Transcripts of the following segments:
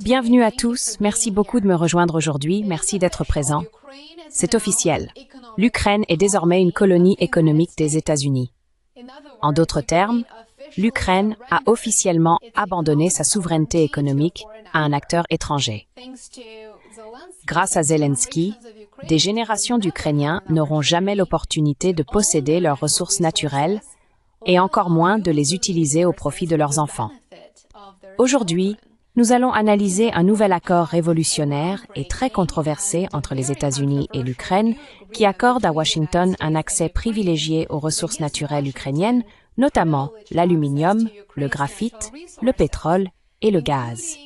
Bienvenue à tous, merci beaucoup de me rejoindre aujourd'hui, merci d'être présent. C'est officiel. L'Ukraine est désormais une colonie économique des États-Unis. En d'autres termes, l'Ukraine a officiellement abandonné sa souveraineté économique à un acteur étranger. Grâce à Zelensky, des générations d'Ukrainiens n'auront jamais l'opportunité de posséder leurs ressources naturelles et encore moins de les utiliser au profit de leurs enfants. Aujourd'hui, nous allons analyser un nouvel accord révolutionnaire et très controversé entre les États-Unis et l'Ukraine qui accorde à Washington un accès privilégié aux ressources naturelles ukrainiennes, notamment l'aluminium, le graphite, le pétrole et le gaz.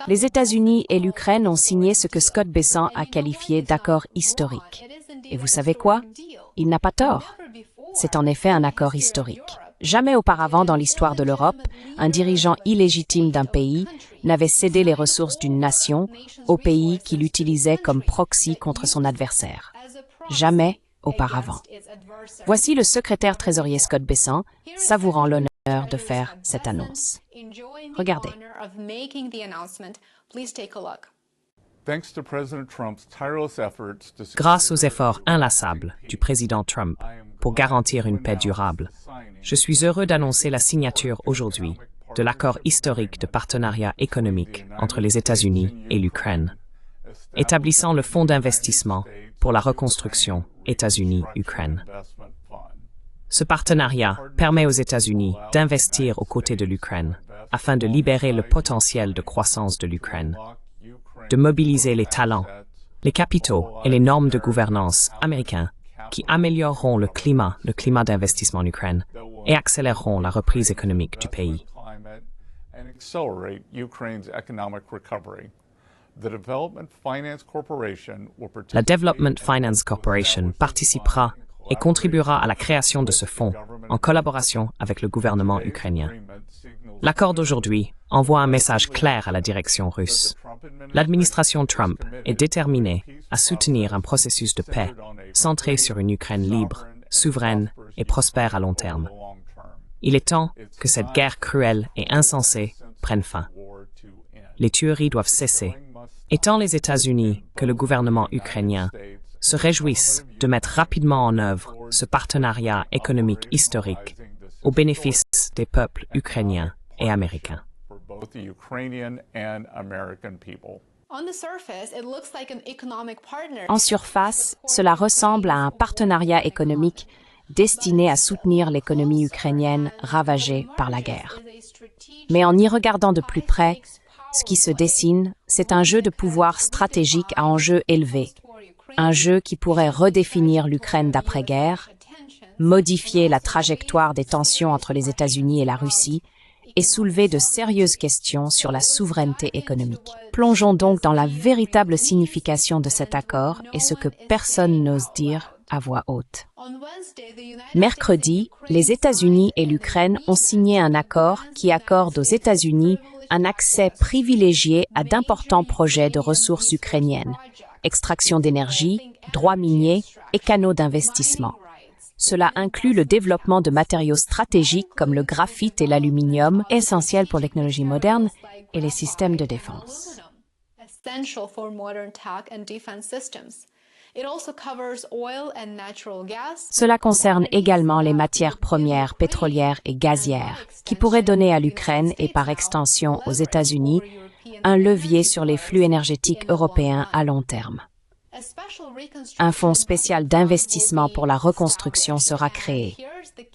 Les États-Unis et l'Ukraine ont signé ce que Scott Bessent a qualifié d'accord historique. Et vous savez quoi? Il n'a pas tort. C'est en effet un accord historique. Jamais auparavant dans l'histoire de l'Europe, un dirigeant illégitime d'un pays n'avait cédé les ressources d'une nation au pays qui l'utilisait comme proxy contre son adversaire. Jamais auparavant. Voici le secrétaire trésorier Scott Bessent, savourant l'honneur de faire cette annonce. Regardez. Grâce aux efforts inlassables du président Trump pour garantir une paix durable, je suis heureux d'annoncer la signature aujourd'hui de l'accord historique de partenariat économique entre les États-Unis et l'Ukraine, établissant le Fonds d'investissement pour la reconstruction États-Unis-Ukraine. Ce partenariat permet aux États-Unis d'investir aux côtés de l'Ukraine afin de libérer le potentiel de croissance de l'Ukraine, de mobiliser les talents, les capitaux et les normes de gouvernance américains qui amélioreront le climat d'investissement en Ukraine et accéléreront la reprise économique du pays. La Development Finance Corporation participera et contribuera à la création de ce fonds en collaboration avec le gouvernement ukrainien. L'accord d'aujourd'hui envoie un message clair à la direction russe. L'administration Trump est déterminée à soutenir un processus de paix centré sur une Ukraine libre, souveraine et prospère à long terme. Il est temps que cette guerre cruelle et insensée prenne fin. Les tueries doivent cesser, et tant les États-Unis que le gouvernement ukrainien se réjouissent de mettre rapidement en œuvre ce partenariat économique historique au bénéfice des peuples ukrainiens et américains. En surface, cela ressemble à un partenariat économique destiné à soutenir l'économie ukrainienne ravagée par la guerre. Mais en y regardant de plus près, ce qui se dessine, c'est un jeu de pouvoir stratégique à enjeu élevé. Un jeu qui pourrait redéfinir l'Ukraine d'après-guerre, modifier la trajectoire des tensions entre les États-Unis et la Russie et soulever de sérieuses questions sur la souveraineté économique. Plongeons donc dans la véritable signification de cet accord et ce que personne n'ose dire à voix haute. Mercredi, les États-Unis et l'Ukraine ont signé un accord qui accorde aux États-Unis un accès privilégié à d'importants projets de ressources ukrainiennes, extraction d'énergie, droits miniers et canaux d'investissement. Cela inclut le développement de matériaux stratégiques comme le graphite et l'aluminium, essentiels pour les technologies modernes et les systèmes de défense. Cela concerne également les matières premières pétrolières et gazières, qui pourraient donner à l'Ukraine et par extension aux États-Unis un levier sur les flux énergétiques européens à long terme. Un fonds spécial d'investissement pour la reconstruction sera créé.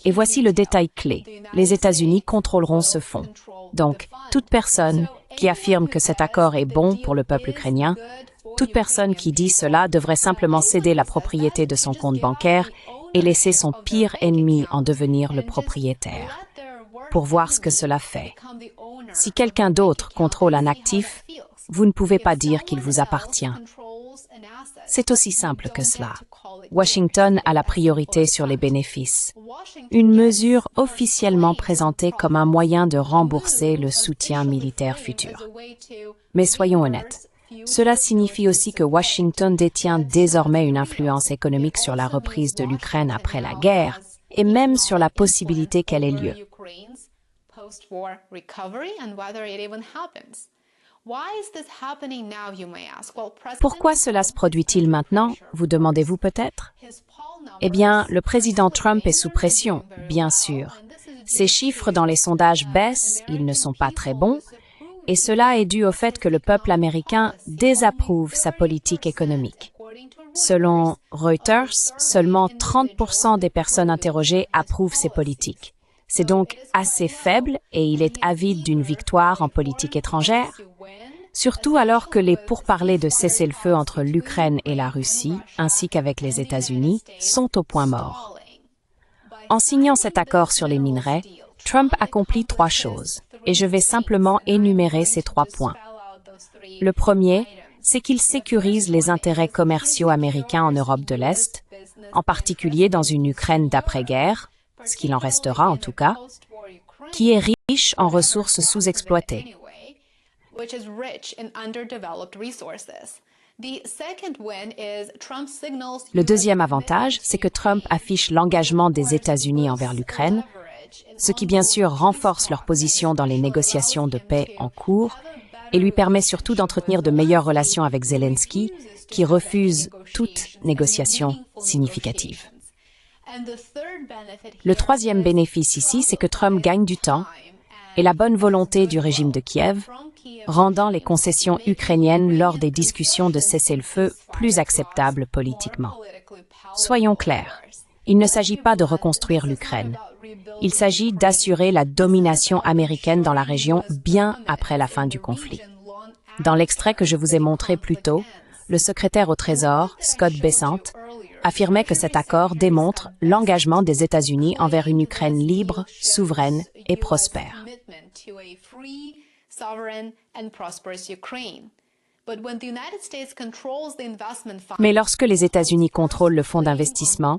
Et voici le détail clé. Les États-Unis contrôleront ce fonds. Donc, toute personne qui affirme que cet accord est bon pour le peuple ukrainien, toute personne qui dit cela devrait simplement céder la propriété de son compte bancaire et laisser son pire ennemi en devenir le propriétaire. Pour voir ce que cela fait. Si quelqu'un d'autre contrôle un actif, vous ne pouvez pas dire qu'il vous appartient. C'est aussi simple que cela. Washington a la priorité sur les bénéfices. Une mesure officiellement présentée comme un moyen de rembourser le soutien militaire futur. Mais soyons honnêtes, Cela signifie aussi que Washington détient désormais une influence économique sur la reprise de l'Ukraine après la guerre, et même sur la possibilité qu'elle ait lieu. Pourquoi cela se produit-il maintenant, vous demandez-vous peut-être? Eh bien, le président Trump est sous pression, bien sûr. Ses chiffres dans les sondages baissent, ils ne sont pas très bons, et cela est dû au fait que le peuple américain désapprouve sa politique économique. Selon Reuters, seulement 30% des personnes interrogées approuvent ses politiques. C'est donc assez faible et il est avide d'une victoire en politique étrangère, surtout alors que les pourparlers de cessez-le-feu entre l'Ukraine et la Russie, ainsi qu'avec les États-Unis, sont au point mort. En signant cet accord sur les minerais, Trump accomplit 3 choses, et je vais simplement énumérer ces 3 points. Le premier, c'est qu'il sécurise les intérêts commerciaux américains en Europe de l'Est, en particulier dans une Ukraine d'après-guerre, ce qu'il en restera en tout cas, qui est riche en ressources sous-exploitées. Le deuxième avantage, c'est que Trump affiche l'engagement des États-Unis envers l'Ukraine, ce qui bien sûr renforce leur position dans les négociations de paix en cours et lui permet surtout d'entretenir de meilleures relations avec Zelensky, qui refuse toute négociation significative. Le troisième bénéfice ici, c'est que Trump gagne du temps et la bonne volonté du régime de Kiev, rendant les concessions ukrainiennes lors des discussions de cessez-le-feu plus acceptables politiquement. Soyons clairs, il ne s'agit pas de reconstruire l'Ukraine. Il s'agit d'assurer la domination américaine dans la région bien après la fin du conflit. Dans l'extrait que je vous ai montré plus tôt, le secrétaire au Trésor, Scott Bessent, affirmait que cet accord démontre l'engagement des États-Unis envers une Ukraine libre, souveraine et prospère. Mais lorsque les États-Unis contrôlent le fonds d'investissement,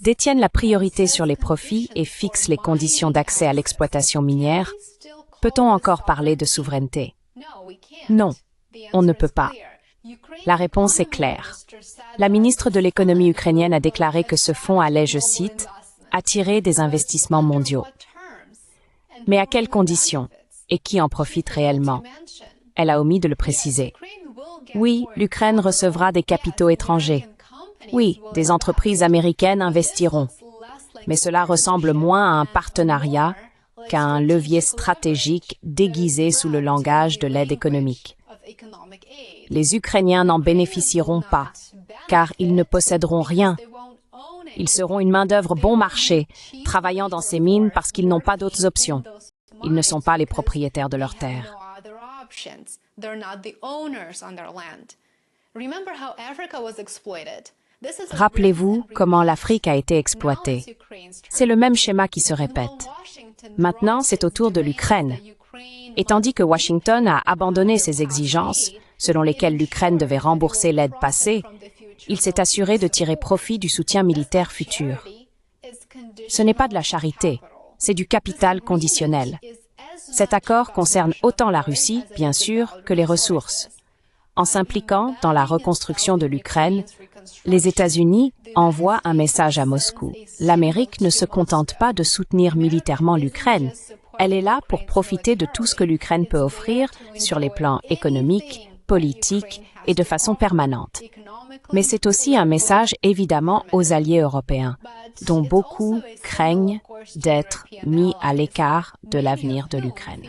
détiennent la priorité sur les profits et fixent les conditions d'accès à l'exploitation minière, peut-on encore parler de souveraineté? Non, on ne peut pas. La réponse est claire. La ministre de l'économie ukrainienne a déclaré que ce fonds allait, je cite, « attirer des investissements mondiaux ». Mais à quelles conditions? Et qui en profite réellement? Elle a omis de le préciser. Oui, l'Ukraine recevra des capitaux étrangers. Oui, des entreprises américaines investiront. Mais cela ressemble moins à un partenariat qu'à un levier stratégique déguisé sous le langage de l'aide économique. Les Ukrainiens n'en bénéficieront pas, car ils ne posséderont rien. Ils seront une main-d'œuvre bon marché, travaillant dans ces mines parce qu'ils n'ont pas d'autres options. Ils ne sont pas les propriétaires de leurs terres. Rappelez-vous comment l'Afrique a été exploitée. C'est le même schéma qui se répète. Maintenant, c'est au tour de l'Ukraine. Et tandis que Washington a abandonné ses exigences, selon lesquelles l'Ukraine devait rembourser l'aide passée, il s'est assuré de tirer profit du soutien militaire futur. Ce n'est pas de la charité, c'est du capital conditionnel. Cet accord concerne autant la Russie, bien sûr, que les ressources. En s'impliquant dans la reconstruction de l'Ukraine, les États-Unis envoient un message à Moscou. L'Amérique ne se contente pas de soutenir militairement l'Ukraine. Elle est là pour profiter de tout ce que l'Ukraine peut offrir sur les plans économiques, politiques et de façon permanente. Mais c'est aussi un message évidemment aux alliés européens, dont beaucoup craignent d'être mis à l'écart de l'avenir de l'Ukraine.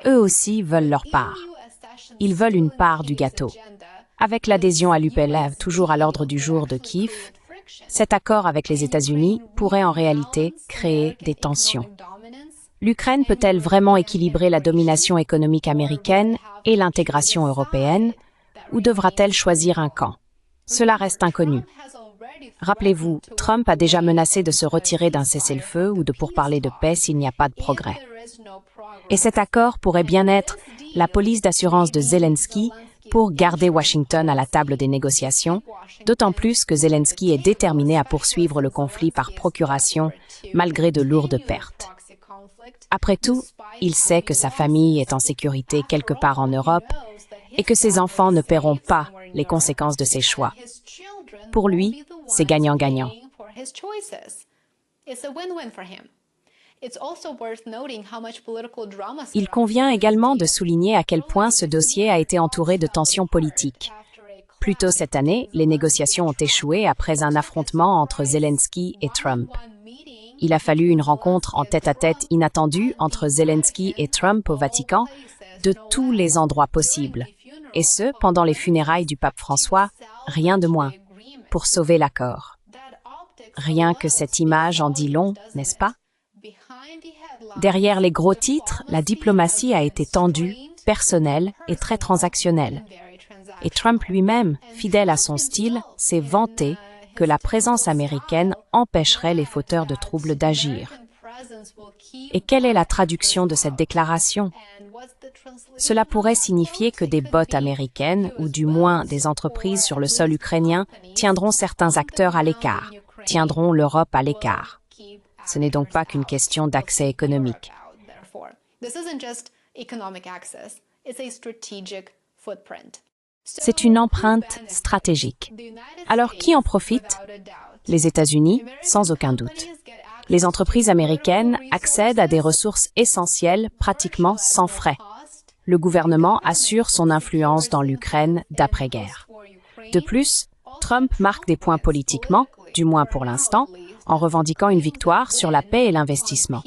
Eux aussi veulent leur part. Ils veulent une part du gâteau. Avec l'adhésion à l'UPLA toujours à l'ordre du jour de Kiev, cet accord avec les États-Unis pourrait en réalité créer des tensions. L'Ukraine peut-elle vraiment équilibrer la domination économique américaine et l'intégration européenne, ou devra-t-elle choisir un camp? Cela reste inconnu. Rappelez-vous, Trump a déjà menacé de se retirer d'un cessez-le-feu ou de pourparlers de paix s'il n'y a pas de progrès. Et cet accord pourrait bien être la police d'assurance de Zelensky pour garder Washington à la table des négociations, d'autant plus que Zelensky est déterminé à poursuivre le conflit par procuration malgré de lourdes pertes. Après tout, il sait que sa famille est en sécurité quelque part en Europe et que ses enfants ne paieront pas les conséquences de ses choix. Pour lui, c'est gagnant-gagnant. Il convient également de souligner à quel point ce dossier a été entouré de tensions politiques. Plus tôt cette année, les négociations ont échoué après un affrontement entre Zelensky et Trump. Il a fallu une rencontre en tête-à-tête inattendue entre Zelensky et Trump au Vatican, de tous les endroits possibles. Et ce, pendant les funérailles du pape François, rien de moins, pour sauver l'accord. Rien que cette image en dit long, n'est-ce pas? Derrière les gros titres, la diplomatie a été tendue, personnelle et très transactionnelle. Et Trump lui-même, fidèle à son style, s'est vanté que la présence américaine empêcherait les fauteurs de troubles d'agir. Et quelle est la traduction de cette déclaration? Cela pourrait signifier que des bots américaines, ou du moins des entreprises sur le sol ukrainien, tiendront certains acteurs à l'écart, tiendront l'Europe à l'écart. Ce n'est donc pas qu'une question d'accès économique. C'est une empreinte stratégique. Alors, qui en profite? Les États-Unis, sans aucun doute. Les entreprises américaines accèdent à des ressources essentielles pratiquement sans frais. Le gouvernement assure son influence dans l'Ukraine d'après-guerre. De plus, Trump marque des points politiquement, du moins pour l'instant, en revendiquant une victoire sur la paix et l'investissement.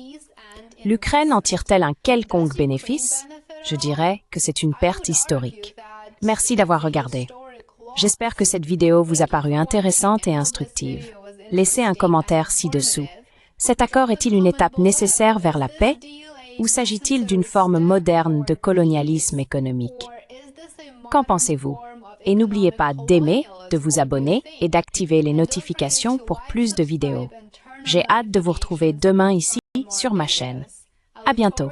L'Ukraine en tire-t-elle un quelconque bénéfice? Je dirais que c'est une perte historique. Merci d'avoir regardé. J'espère que cette vidéo vous a paru intéressante et instructive. Laissez un commentaire ci-dessous. Cet accord est-il une étape nécessaire vers la paix ou s'agit-il d'une forme moderne de colonialisme économique? Qu'en pensez-vous? Et n'oubliez pas d'aimer, de vous abonner et d'activer les notifications pour plus de vidéos. J'ai hâte de vous retrouver demain ici sur ma chaîne. À bientôt.